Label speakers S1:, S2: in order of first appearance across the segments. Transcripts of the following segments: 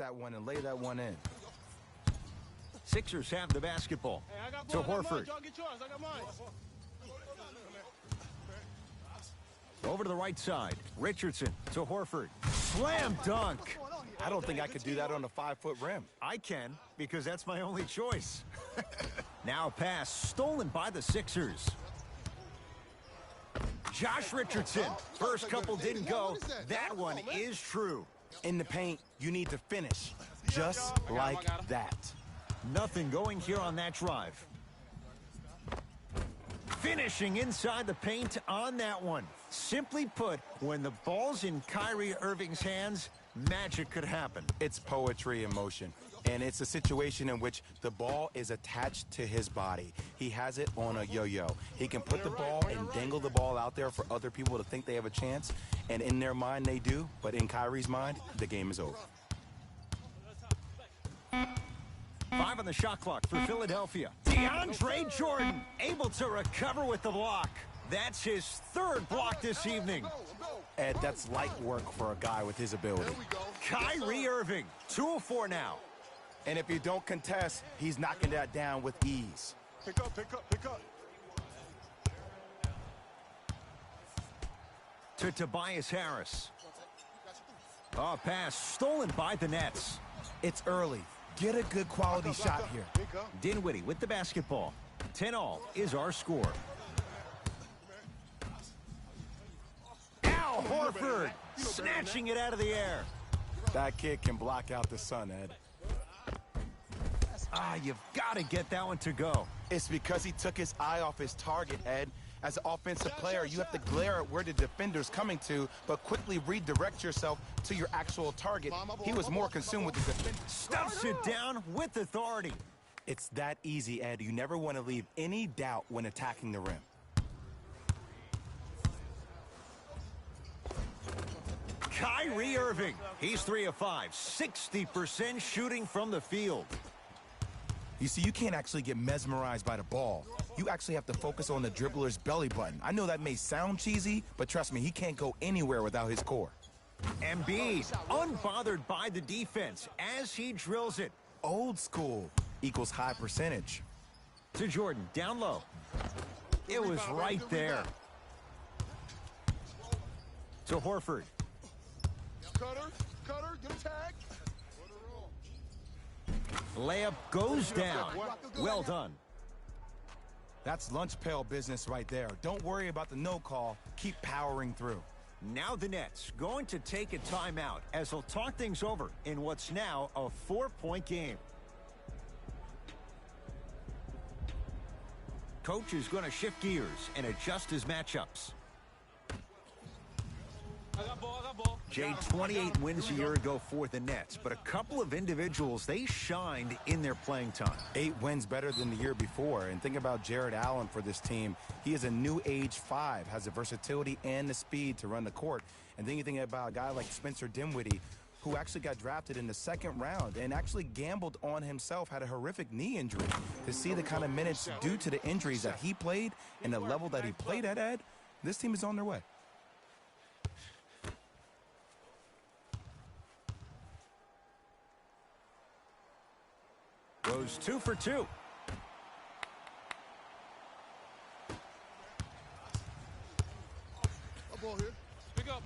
S1: that one and lay that one in.
S2: Sixers have the basketball. To Horford. Over to the right side. Richardson to Horford. Slam dunk.
S1: I don't think I could do that on a 5-foot rim.
S2: I can, because that's my only choice. Now a pass stolen by the Sixers. Josh Richardson. First couple didn't go. That one is true.
S1: In the paint, you need to finish. Just like that.
S2: Nothing going here on that drive. Finishing inside the paint on that one. Simply put, when the ball's in Kyrie Irving's hands, magic could happen.
S1: It's poetry in motion. And it's a situation in which the ball is attached to his body. He has it on a yo-yo. He can put the ball and dangle the ball out there for other people to think they have a chance. And in their mind, they do. But in Kyrie's mind, the game is over.
S2: 5 on the shot clock for Philadelphia. DeAndre Jordan able to recover with the block. That's his third block this evening.
S1: Ed, that's light work for a guy with his ability.
S2: Kyrie Irving, 2 of 4 now.
S1: And if you don't contest, he's knocking that down with ease.
S3: Pick up, pick up, pick up.
S2: To Tobias Harris. A pass stolen by the Nets.
S1: It's early. Get a good quality shot here.
S2: Dinwiddie with the basketball. 10-all is our score. Al Horford snatching it out of the air.
S1: That kid can block out the sun, Ed.
S2: You've got to get that one to go.
S1: It's because he took his eye off his target, Ed. As an offensive player, you have to glare at where the defender's coming to, but quickly redirect yourself to your actual target. He was more consumed with the defender.
S2: Stuffs it down with authority.
S1: It's that easy, Ed. You never want to leave any doubt when attacking the rim.
S2: Kyrie Irving. He's 3 of 5. 60% shooting from the field.
S1: You see, you can't actually get mesmerized by the ball. You actually have to focus on the dribbler's belly button. I know that may sound cheesy, but trust me, he can't go anywhere without his core.
S2: Embiid, unbothered by the defense as he drills it.
S1: Old school equals high percentage.
S2: To Jordan, down low. It was right there. To Horford.
S3: Cutter, get a tag.
S2: Layup goes down. Well done.
S1: That's lunch pail business right there. Don't worry about the no call. Keep powering through.
S2: Now the Nets going to take a timeout as they'll talk things over in what's now a 4-point game. Coach is going to shift gears and adjust his matchups. Jay, 28 wins a year ago for the Nets, but a couple of individuals, they shined in their playing time.
S1: 8 wins better than the year before. And think about Jared Allen for this team. He is a new age 5, has the versatility and the speed to run the court. And then you think about a guy like Spencer Dinwiddie, who actually got drafted in the 2nd round and actually gambled on himself, had a horrific knee injury. To see the kind of minutes due to the injuries that he played and the level that he played at, Ed, this team is on their way.
S2: Goes 2 for 2.
S3: Pick up.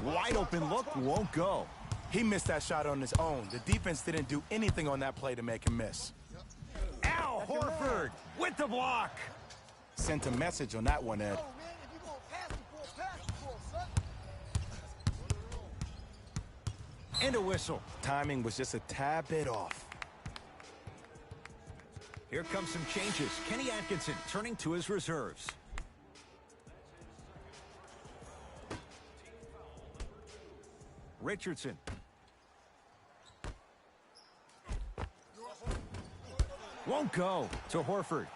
S2: Wide open look won't go.
S1: He missed that shot on his own. The defense didn't do anything on that play to make him miss.
S2: Al Horford with the block.
S1: Sent a message on that one, Ed.
S2: And a whistle.
S1: Timing was just a tad bit off.
S2: Here comes some changes. Kenny Atkinson turning to his reserves. Richardson. Won't go to Horford.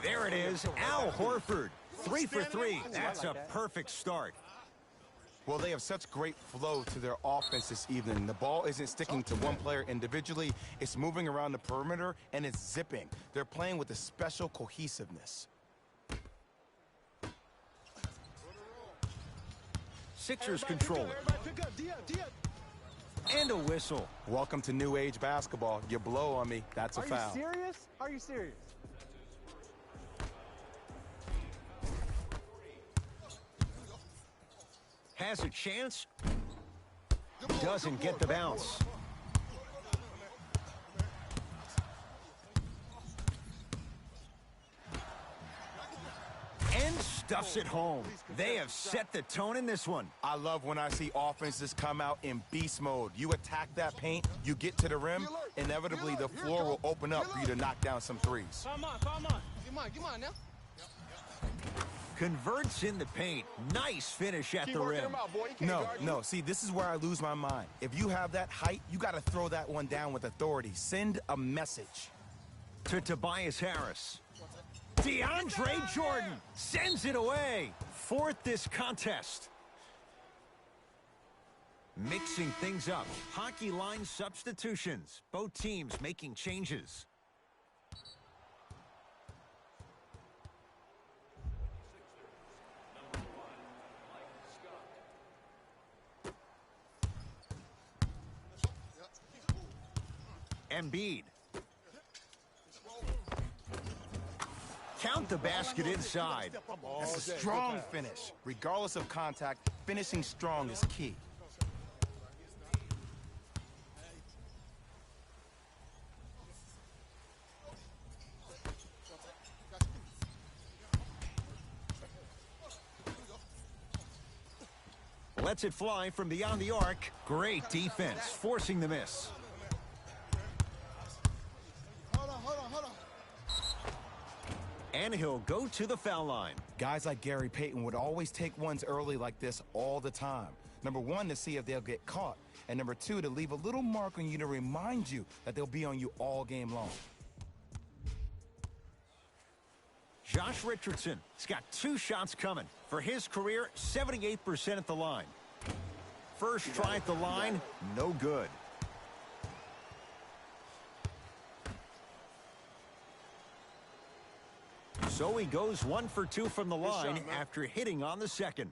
S2: There it is, Al Horford. 3 for 3. That's a perfect start.
S1: Well, they have such great flow to their offense this evening. The ball isn't sticking to one player individually. It's moving around the perimeter, and it's zipping. They're playing with a special cohesiveness.
S2: Sixers control it. And a whistle.
S1: Welcome to new age basketball. You blow on me, that's a foul.
S4: Are you serious? Are you serious?
S2: Has a chance. Doesn't get the bounce. And stuffs it home. They have set the tone in this one.
S1: I love when I see offenses come out in beast mode. You attack that paint, you get to the rim, inevitably the floor will open up for you to knock down some threes.
S3: Come on. Get mine now.
S2: Converts in the paint. Nice finish at the rim.
S1: No. See, this is where I lose my mind. If you have that height, you got to throw that one down with authority. Send a message.
S2: To Tobias Harris. DeAndre Jordan sends it away. Fourth this contest. Mixing things up. Hockey line substitutions. Both teams making changes. Embiid. Count the basket inside.
S1: That's a strong finish. Regardless of contact, finishing strong is key.
S2: Lets it fly from beyond the arc. Great defense, forcing the miss. And he'll go to the foul line.
S1: Guys like Gary Payton would always take ones early like this all the time. Number one, to see if they'll get caught. And number two, to leave a little mark on you to remind you that they'll be on you all game long.
S2: Josh Richardson has got 2 shots coming. For his career, 78% at the line. First try at the line, no good. So he goes 1 for 2 from the line after hitting on the second.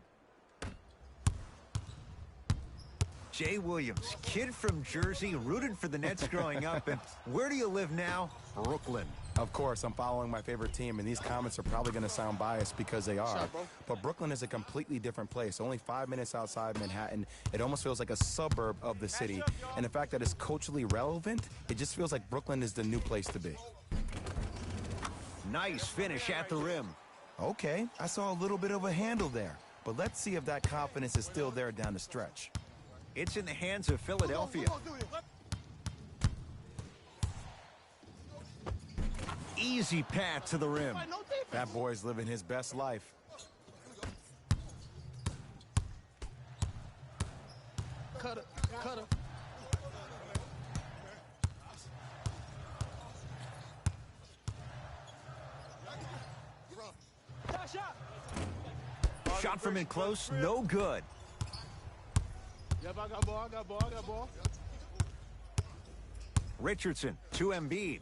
S2: Jay Williams, kid from Jersey, rooted for the Nets growing up. And where do you live now? Brooklyn.
S1: Of course, I'm following my favorite team, and these comments are probably going to sound biased because they are. But Brooklyn is a completely different place. Only 5 minutes outside Manhattan. It almost feels like a suburb of the city. And the fact that it's culturally relevant, it just feels like Brooklyn is the new place to be.
S2: Nice finish at the rim.
S1: Okay, I saw a little bit of a handle there. But let's see if that confidence is still there down the stretch.
S2: It's in the hands of Philadelphia. Easy path to the rim.
S1: That boy's living his best life.
S3: Cut it.
S2: Shot from in close, no good.
S3: Yep, I got ball.
S2: Richardson to Embiid.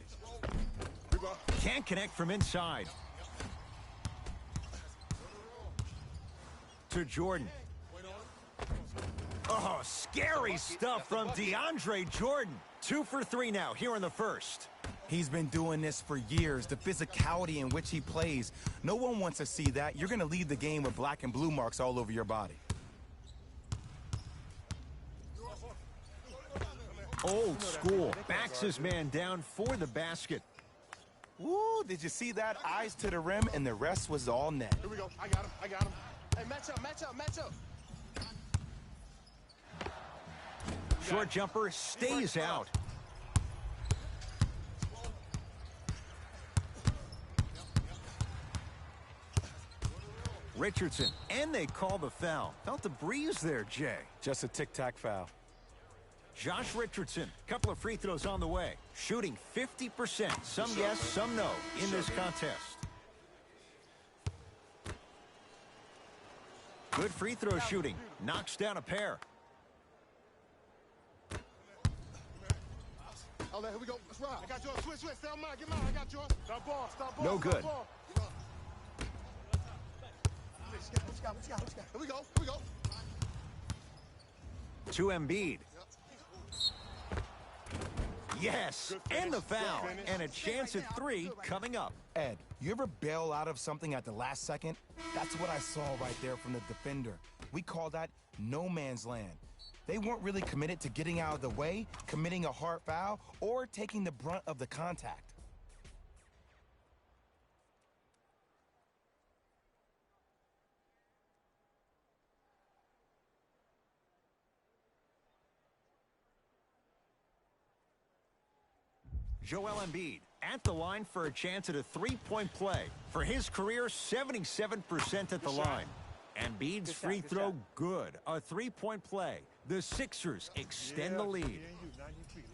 S2: Can't connect from inside. To Jordan. Oh, scary stuff from DeAndre Jordan. 2 for 3 now here in the first.
S1: He's been doing this for years. The physicality in which he plays. No one wants to see that. You're going to leave the game with black and blue marks all over your body.
S2: Old school. Backs his man down for the basket.
S1: Woo, did you see that? Eyes to the rim, and the rest was all net.
S3: Here we go. I got him. Hey, match up.
S2: Short jumper stays out. Richardson, and they call the foul. Felt the breeze there, Jay.
S1: Just a tic-tac foul.
S2: Josh Richardson, couple of free throws on the way. Shooting 50%. Some yes, some no in this contest. Good free throw shooting. Knocks down a pair.
S3: Oh, here we go. Let's ride. I got yours. Switch. Stay on mine. Get mine. I got yours. Stop ball.
S2: No good.
S3: Here we go.
S2: To Embiid. Yes, and the foul, and a chance at 3 coming up.
S1: Ed, you ever bail out of something at the last second? That's what I saw right there from the defender. We call that no man's land. They weren't really committed to getting out of the way, committing a hard foul, or taking the brunt of the contact.
S2: Joel Embiid at the line for a chance at a three-point play. For his career, 77% at the line. Embiid's free throw good. A three-point play. The Sixers extend the lead.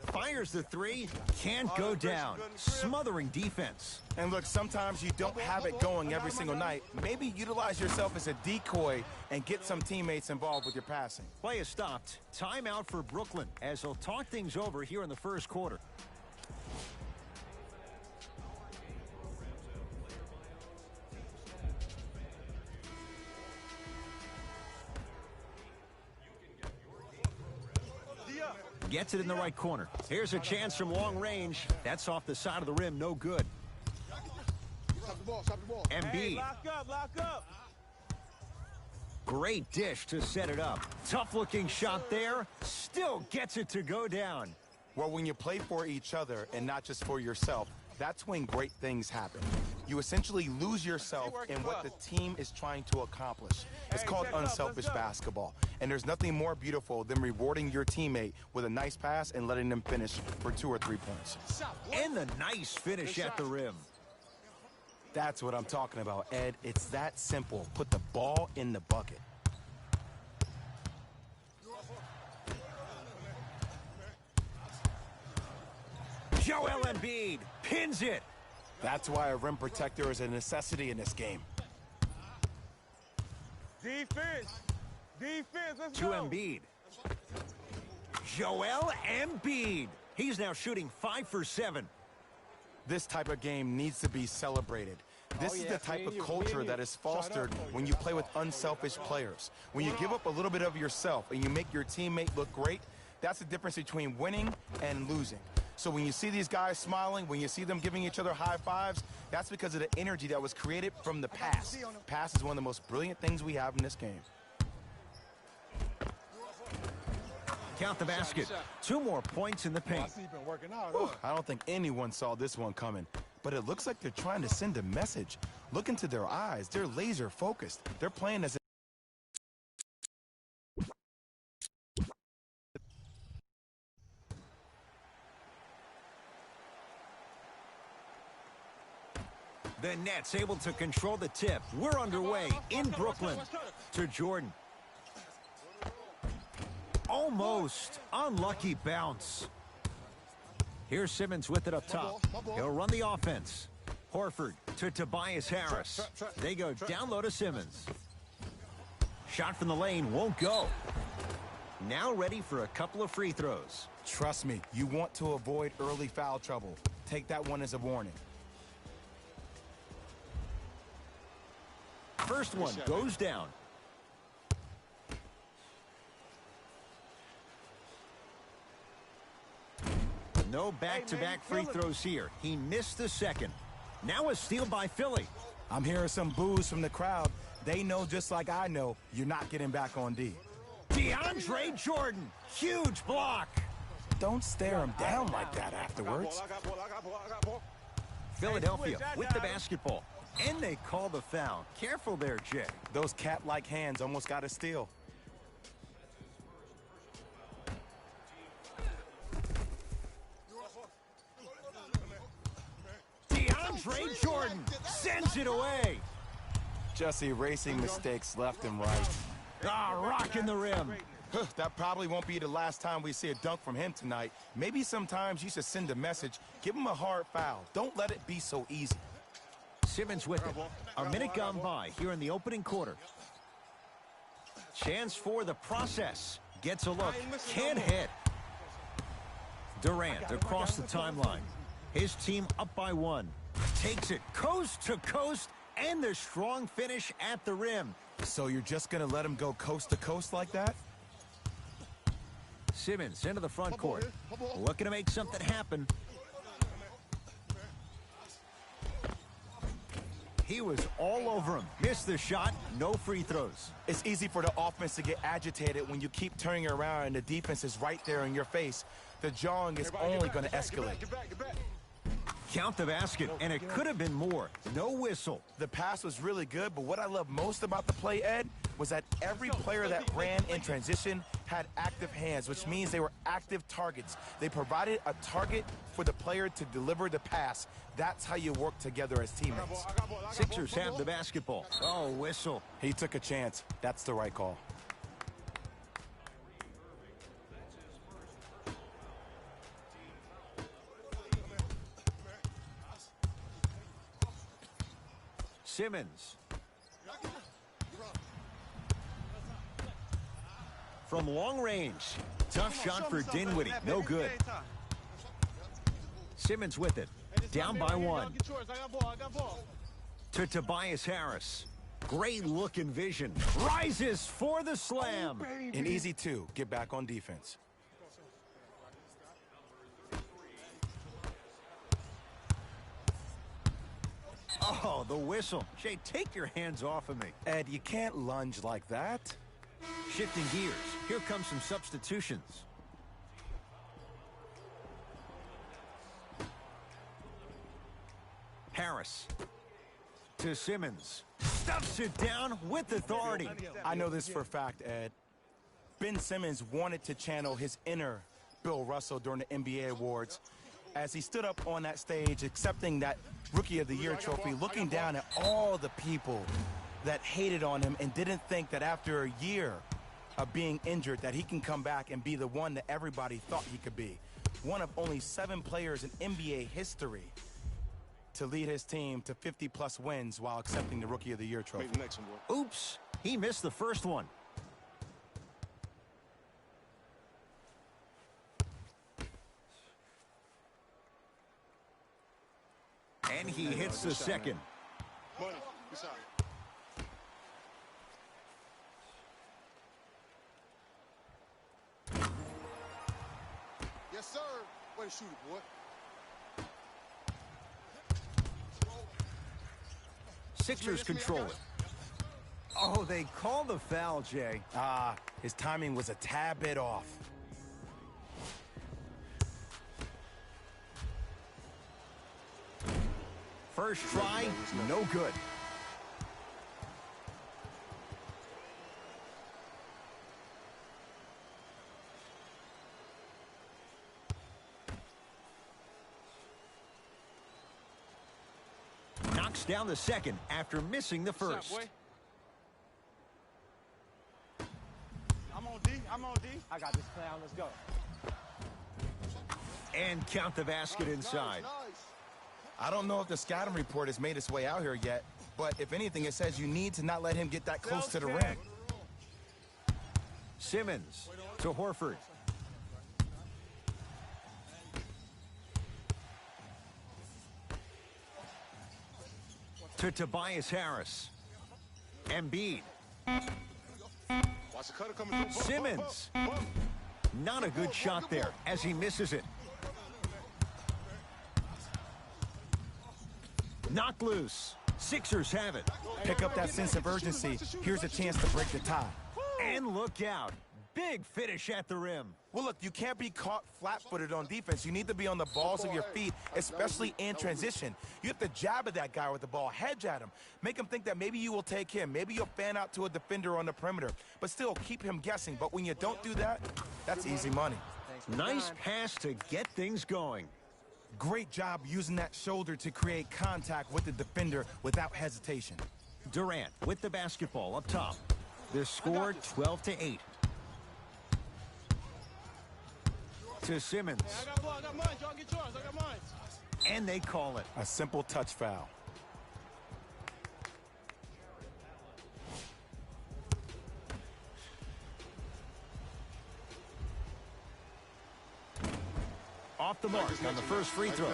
S2: Fires the 3. Can't go down. Smothering defense.
S1: And look, sometimes you don't have it going every single night. Maybe utilize yourself as a decoy and get some teammates involved with your passing.
S2: Play is stopped. Timeout for Brooklyn as they'll talk things over here in the first quarter. Gets it in the right corner. Here's a chance from long range. That's off the side of the rim. No good. Embiid.
S4: Hey, lock up.
S2: Great dish to set it up. Tough-looking shot there. Still gets it to go down.
S1: Well, when you play for each other and not just for yourself, that's when great things happen. You essentially lose yourself in what the team is trying to accomplish. It's called unselfish basketball. And there's nothing more beautiful than rewarding your teammate with a nice pass and letting them finish for 2 or 3 points.
S2: And the nice finish at the rim.
S1: That's what I'm talking about, Ed. It's that simple. Put the ball in the bucket.
S2: Joel Embiid pins it.
S1: That's why a rim protector is a necessity in this game.
S4: Defense, let's
S2: To
S4: go.
S2: Embiid. Joel Embiid. He's now shooting 5 for 7.
S1: This type of game needs to be celebrated. This is the type of culture that is fostered when you play with unselfish players. When you give up a little bit of yourself and you make your teammate look great, that's the difference between winning and losing. So when you see these guys smiling, when you see them giving each other high fives, that's because of the energy that was created from the pass. Pass is one of the most brilliant things we have in this game.
S2: Count the basket. 2 more points in the paint.
S1: I don't think anyone saw this one coming, but it looks like they're trying to send a message. Look into their eyes. They're laser focused. They're playing as
S2: The Nets able to control the tip. We're underway in Brooklyn. To Jordan. Almost. Unlucky bounce. Here's Simmons with it up top. He'll run the offense. Horford to Tobias Harris. They go down low to Simmons. Shot from the lane won't go. Now ready for a couple of free throws.
S1: Trust me, you want to avoid early foul trouble. Take that one as a warning.
S2: First one goes down. No back-to-back free throws here. He missed the second. Now a steal by Philly.
S1: I'm hearing some boos from the crowd. They know just like I know you're not getting back on D.
S2: DeAndre Jordan. Huge block.
S1: Don't stare him down like that afterwards.
S2: Philadelphia with the basketball. And they call the foul. Careful there, Jay.
S1: Those cat-like hands almost got a steal.
S2: DeAndre Jordan sends it away.
S1: Just erasing mistakes left and right.
S2: Rocking the rim.
S1: That probably won't be the last time we see a dunk from him tonight. Maybe sometimes you should send a message. Give him a hard foul. Don't let it be so easy.
S2: Simmons with it. A minute gone by here in the opening quarter. Chance for the process. Gets a look. Can't hit. Durant across the timeline. His team up by 1. Takes it coast to coast and the strong finish at the rim.
S1: So you're just going to let him go coast to coast like that?
S2: Simmons into the front court. Looking to make something happen. He was all over him. Missed the shot. No free throws.
S1: It's easy for the offense to get agitated when you keep turning around and the defense is right there in your face. The jawing is only going to escalate.
S3: Get back.
S2: Count the basket, and it could have been more. No whistle.
S1: The pass was really good, but what I love most about the play, Ed, was that every player that ran in transition had active hands, which means they were active targets. They provided a target for the player to deliver the pass. That's how you work together as teammates.
S2: Sixers have the basketball. Oh, whistle.
S1: He took a chance. That's the right call.
S2: Simmons. From long range. Tough shot for Dinwiddie. No good. Simmons with it. Down by one. To Tobias Harris. Great look and vision. Rises for the slam.
S1: An easy two. Get back on defense.
S2: Oh, the whistle. Jay, take your hands off of me.
S1: Ed, you can't lunge like that.
S2: Shifting gears. Here comes some substitutions. Harris. To Simmons. Stuffs it down with authority.
S1: I know this for a fact, Ed. Ben Simmons wanted to channel his inner Bill Russell during the NBA awards as he stood up on that stage accepting that Rookie of the Year trophy, looking down at all the people that hated on him and didn't think that after a year of being injured that he can come back and be the one that everybody thought he could be. One of only 7 players in NBA history to lead his team to 50-plus wins while accepting the Rookie of the Year trophy.
S2: Oops, he missed the first one. And he hits the second.
S3: Yes, sir. Way to shoot it, boy.
S2: Sixers control it. Oh, they call the foul, Jay.
S1: His timing was a tad bit off.
S2: First try, no good. Knocks down the second after missing the first.
S4: I'm on D. I got this clown. Let's go.
S2: And count the basket inside.
S1: I don't know if the scouting report has made its way out here yet, but if anything, it says you need to not let him get that close to the rim.
S2: Simmons to Horford. To Tobias Harris. Embiid. Simmons. Not a good shot there as he misses it. Knocked loose. Sixers have it.
S1: Pick up that sense of urgency. Here's a chance to break the tie.
S2: And look out. Big finish at the rim.
S1: Well, look, you can't be caught flat-footed on defense. You need to be on the balls of your feet, especially in transition. You have to jab at that guy with the ball, hedge at him, make him think that maybe you will take him. Maybe you'll fan out to a defender on the perimeter, but still keep him guessing. But when you don't do that, that's easy money.
S2: Nice pass to get things going.
S1: Great job using that shoulder to create contact with the defender without hesitation.
S2: Durant with the basketball up top. The score 12-8. To Simmons.
S4: I got mine. Y'all get yours. I got mine.
S2: And they call it.
S1: A simple touch foul.
S2: Off the mark on the first free throw.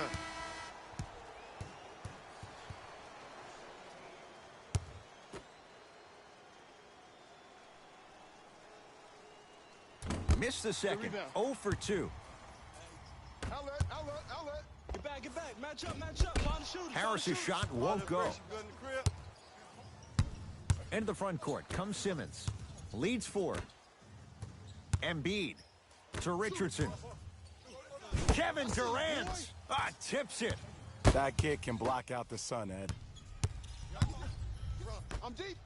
S2: Missed the second. 0 for 2.
S3: Outlet.
S4: Get back. Match up. Find the shooter.
S2: Harris's shot won't go.
S3: Good in the crib.
S2: Into the front court comes Simmons. Leads 4. Embiid to Richardson. Kevin Durant tips it.
S1: That kid can block out the sun, Ed.
S3: I'm deep.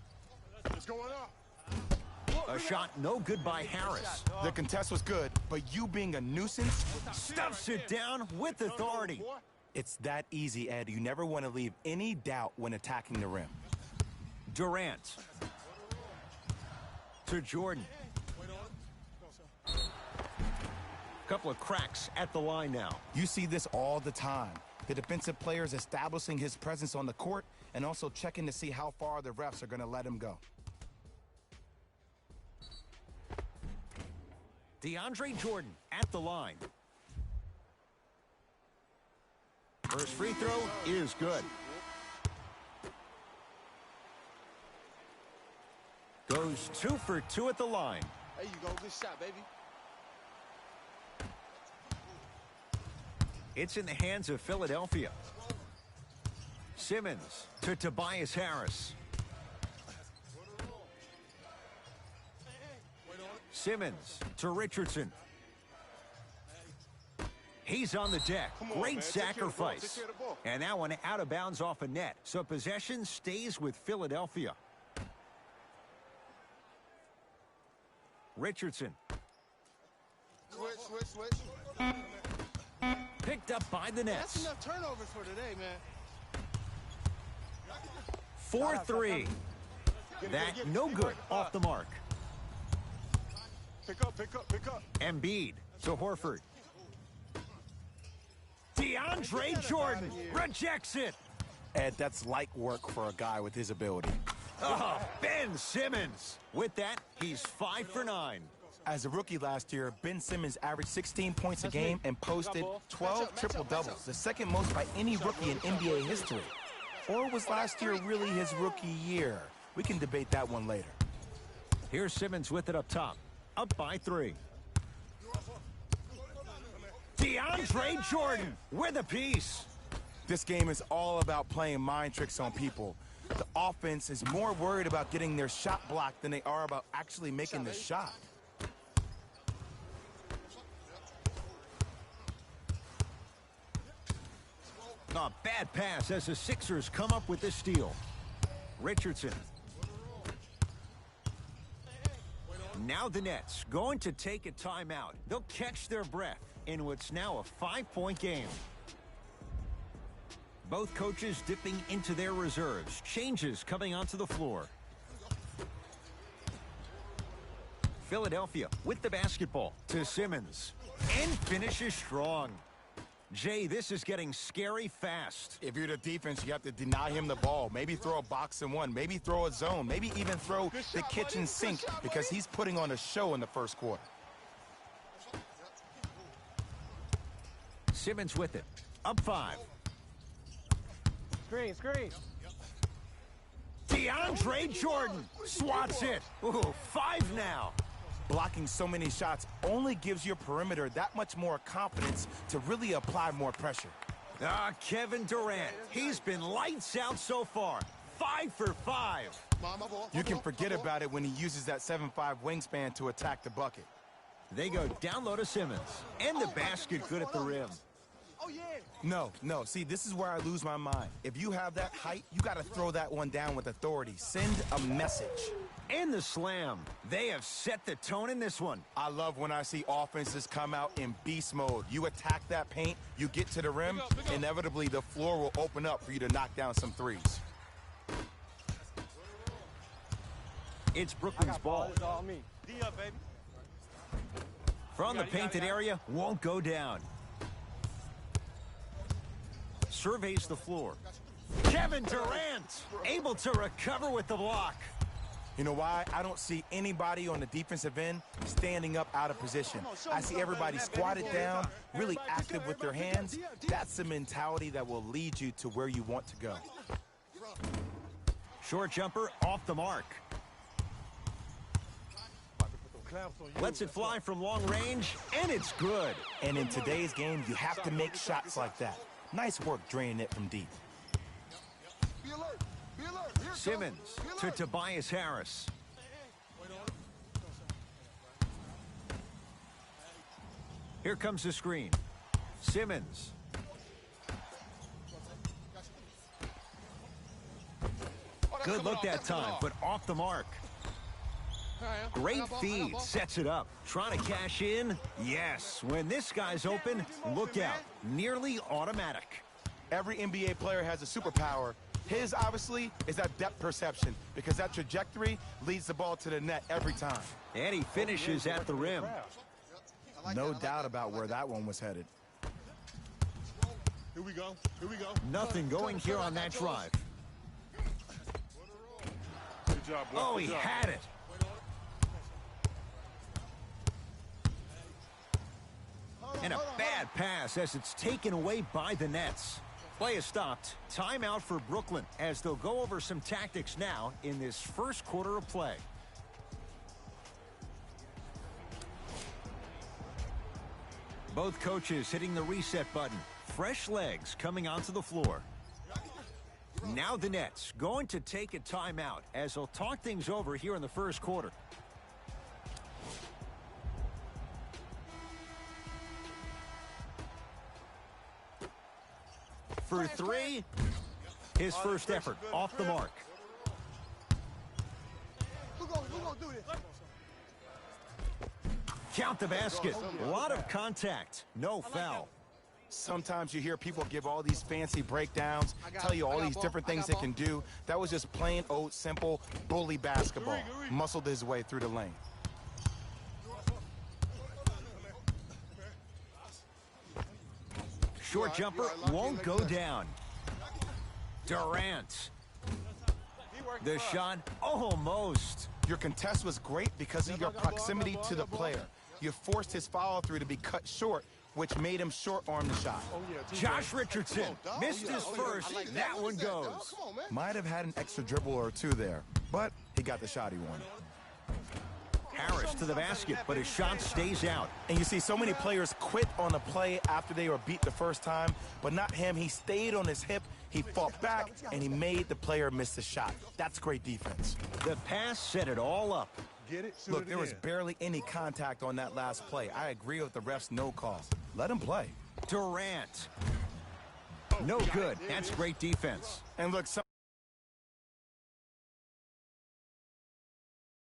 S3: It's going up.
S2: A shot no good by Harris.
S1: The contest was good, but you being a nuisance,
S2: Stuffs it down with authority.
S1: it's that easy, Ed. You never want to leave any doubt when attacking the rim.
S2: Durant to Jordan. Couple of cracks at the line now.
S1: You see this all the time. The defensive players establishing his presence on the court and also checking to see how far the refs are going to let him go.
S2: DeAndre Jordan at the line. First free throw is good. Goes 2 for 2 at the line.
S4: There you go. Good shot, baby.
S2: It's in the hands of Philadelphia. Simmons to Tobias Harris. Simmons to Richardson. He's on the deck. Great sacrifice. And that one out of bounds off a net. So possession stays with Philadelphia. Richardson.
S3: Switch.
S2: Picked up by the
S3: That's
S2: Nets.
S3: enough turnovers for today, man.
S2: 4-3. That no good off the mark.
S3: Pick up.
S2: Embiid to Horford. DeAndre Jordan rejects it.
S1: Ed, that's light work for a guy with his ability.
S2: Ben Simmons. With that, he's 5 for 9.
S1: As a rookie last year, Ben Simmons averaged 16 points a game and posted 12 triple-doubles, the second most by any rookie in NBA history. Or was last year really his rookie year? We can debate that one later.
S2: Here's Simmons with it up top. Up by 3. DeAndre Jordan with a piece.
S1: This game is all about playing mind tricks on people. The offense is more worried about getting their shot blocked than they are about actually making the shot.
S2: A bad pass as the Sixers come up with this steal. Richardson. Now the Nets going to take a timeout. They'll catch their breath in what's now a 5-point game. Both coaches dipping into their reserves. Changes coming onto the floor. Philadelphia with the basketball to Simmons. And finishes strong. Jay, this is getting scary fast.
S1: If you're the defense, you have to deny him the ball. Maybe throw a box and one. Maybe throw a zone. Maybe even throw the kitchen sink because he's putting on a show in the first quarter.
S2: Simmons with it. Up 5.
S4: Screen.
S2: DeAndre Jordan swats it. Ooh, 5 now.
S1: Blocking so many shots only gives your perimeter that much more confidence to really apply more pressure.
S2: Kevin Durant. He's been lights out so far. 5 for 5.
S1: You can forget about it when he uses that 7'5" wingspan to attack the bucket.
S2: They go down low to Simmons. And the basket good at the rim.
S3: Oh, yeah.
S1: No. See, this is where I lose my mind. If you have that height, you got to throw that one down with authority. Send a message.
S2: And the slam. They have set the tone in this one.
S1: I love when I see offenses come out in beast mode. You attack that paint, you get to the rim, inevitably the floor will open up for you to knock down some threes.
S2: It's Brooklyn's ball.
S4: It's all me. D up, baby.
S2: From the painted area, won't go down. Surveys the floor. Kevin Durant able to recover with the block.
S1: You know why? I don't see anybody on the defensive end standing up out of position. I see everybody squatted down, really active with their hands. That's the mentality that will lead you to where you want to go.
S2: Short jumper off the mark. Lets it fly from long range, and it's good.
S1: And in today's game, you have to make shots like that. Nice work draining it from deep.
S3: Be alert. Be alert. Here it
S2: Simmons
S3: goes. Be
S2: to
S3: alert.
S2: Tobias Harris. Here comes the screen. Simmons. Good look that time, but off the mark. Great feed, sets it up. Trying to cash in? Yes. When this guy's open, look out. Nearly automatic.
S1: Every NBA player has a superpower. His, obviously, is that depth perception because that trajectory leads the ball to the net every time.
S2: And he finishes at the rim.
S1: No doubt about where that one was headed.
S3: Here we go. Here we go.
S2: Nothing going here on that drive.
S3: Good job, boy.
S2: Oh,
S3: Good
S2: he
S3: job.
S2: had it. And a bad pass as it's taken away by the Nets. Play is stopped. Timeout for Brooklyn as they'll go over some tactics now in this first quarter of play. Both coaches hitting the reset button. Fresh legs coming onto the floor. Now the Nets going to take a timeout as they'll talk things over here in the first quarter. For three, his first effort off the mark.
S3: Who gonna do this?
S2: Count the basket. A lot of contact. No foul.
S1: Sometimes you hear people give all these fancy breakdowns, tell you all these different things they can do. That was just plain old simple bully basketball. Muscled his way through the lane.
S2: Short jumper won't go down. Durant. The shot almost.
S1: Your contest was great because of your proximity to the player. You forced his follow-through to be cut short, which made him short-arm the shot.
S2: Josh Richardson missed his first. That one goes.
S1: Might have had an extra dribble or two there, but he got the shot he wanted.
S2: Harris to the basket, but his shot stays out.
S1: And you see so many players quit on a play after they were beat the first time, but not him. He stayed on his hip, he fought back, and he made the player miss the shot. That's great defense.
S2: The pass set it all up.
S1: Look, there was barely any contact on that last play. I agree with the ref's no call. Let him play.
S2: Durant. No good. That's great defense.
S1: And look,